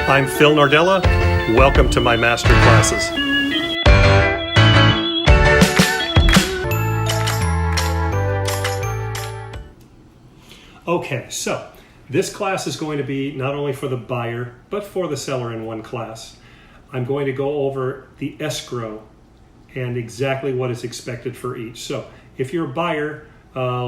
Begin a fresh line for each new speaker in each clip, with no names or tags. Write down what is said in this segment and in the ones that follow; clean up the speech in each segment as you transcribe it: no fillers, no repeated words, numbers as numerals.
I'm Phil Nordella. Welcome to my master classes. Okay, so this class is going to be not only for the buyer, but for the seller in one class. I'm going to go over the escrow and exactly what is expected for each. So if you're a buyer,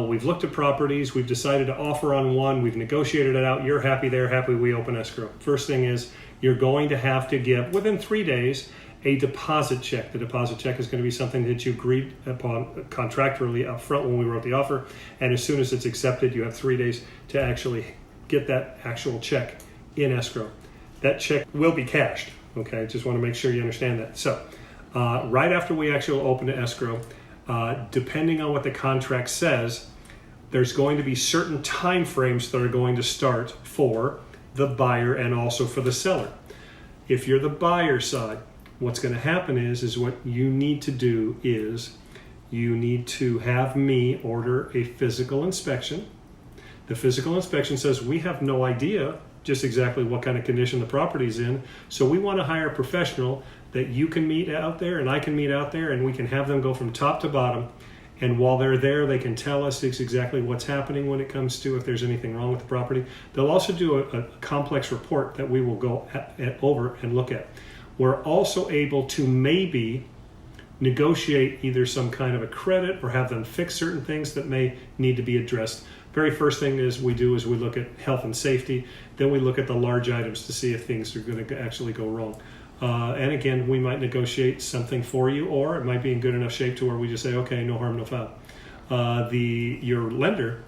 we've looked at properties, we've decided to offer on one, we've negotiated it out, you're happy, they're happy, we open escrow. First thing is you're going to have to give, within 3 days, a deposit check. The deposit check is going to be something that you agreed upon contractually up front when we wrote the offer, and as soon as it's accepted, you have 3 days to actually get that actual check in escrow. That check will be cashed, okay? Just want to make sure you understand that. So, right after we actually open the escrow, depending on what the contract says, there's going to be certain time frames that are going to start for the buyer and also for the seller. If you're the buyer side, what's going to happen is what you need to do is you need to have me order a physical inspection. The physical inspection says we have no idea just exactly what kind of condition the property is in, so we want to hire a professional that you can meet out there and I can meet out there, and we can have them go from top to bottom, and while they're there they can tell us exactly what's happening when it comes to if there's anything wrong with the property. They'll also do a complex report that we will go over and look at. We're also able to maybe negotiate either some kind of a credit or have them fix certain things that may need to be addressed. Very first thing we look at health and safety, then we look at the large items to see if things are going to actually go wrong. And again, we might negotiate something for you, or it might be in good enough shape to where we just say, okay, no harm, no foul. Your lender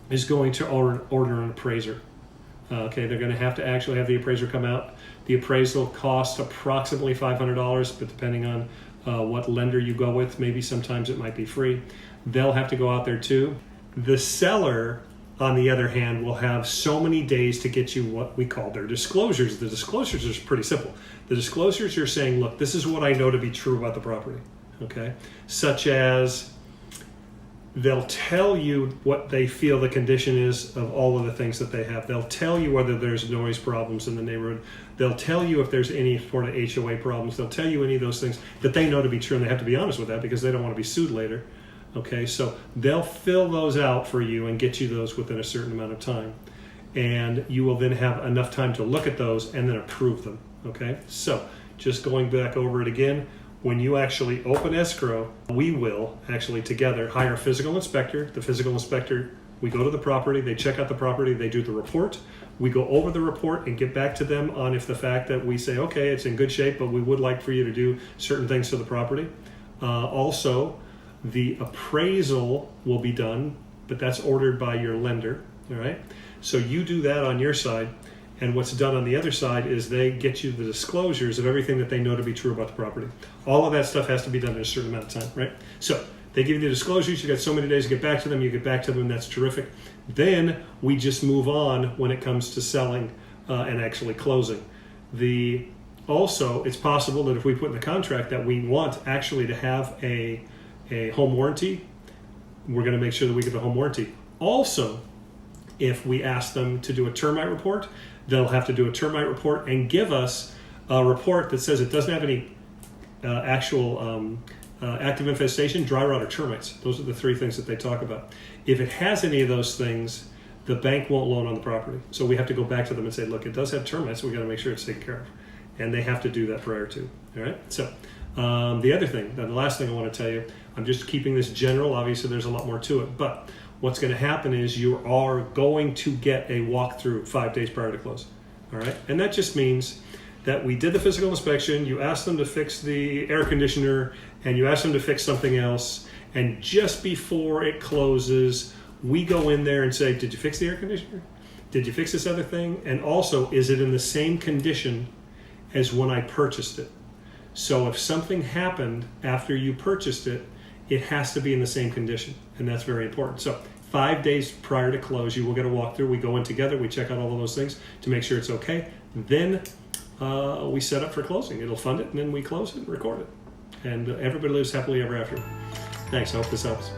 is going to order an appraiser. Okay, they're going to actually have the appraiser come out. The appraisal costs approximately $500, but depending on what lender you go with, maybe sometimes it might be free. They'll have to go out there too. The seller, on the other hand, will have so many days to get you what we call their disclosures. The disclosures are pretty simple. The disclosures are saying, look, this is what I know to be true about the property, okay? Such as they'll tell you what they feel the condition is of all of the things that they have. They'll tell you whether there's noise problems in the neighborhood. They'll tell you if there's any sort of HOA problems. They'll tell you any of those things that they know to be true, and they have to be honest with that because they don't want to be sued later. Okay, so they'll fill those out for you and get you those within a certain amount of time. And you will then have enough time to look at those and then approve them. Okay, so just going back over it again, when you actually open escrow, we will actually together hire a physical inspector. The physical inspector, we go to the property, they check out the property, they do the report. We go over the report and get back to them on if the fact that we say, okay, it's in good shape, but we would like for you to do certain things to the property. Also, the appraisal will be done, but that's ordered by your lender, all right? So you do that on your side, and what's done on the other side is they get you the disclosures of everything that they know to be true about the property. All of that stuff has to be done in a certain amount of time, right? So they give you the disclosures, you got so many days to get back to them, you get back to them, that's terrific. Then we just move on when it comes to selling and actually closing. Also, it's possible that if we put in the contract that we want actually to have a home warranty, we're going to make sure that we get the home warranty. Also, if we ask them to do a termite report, they'll have to do a termite report and give us a report that says it doesn't have any actual active infestation, dry rot, or termites. Those are the three things that they talk about. If it has any of those things, the bank won't loan on the property. So we have to go back to them and say, look, it does have termites, so we got to make sure it's taken care of. And they have to do that prior to, all right? So the other thing, the last thing I want to tell you, I'm just keeping this general, obviously there's a lot more to it, but what's going to happen is you are going to get a walkthrough 5 days prior to close, all right? And that just means that we did the physical inspection, you asked them to fix the air conditioner, and you asked them to fix something else, and just before it closes, we go in there and say, did you fix the air conditioner? Did you fix this other thing? And also, is it in the same condition as when I purchased it? So if something happened after you purchased it, it has to be in the same condition, and that's very important. So 5 days prior to close, you will get a walkthrough. We go in together, we check out all of those things to make sure it's okay. Then we set up for closing. It'll fund it, and then we close it and record it. And everybody lives happily ever after. Thanks, I hope this helps.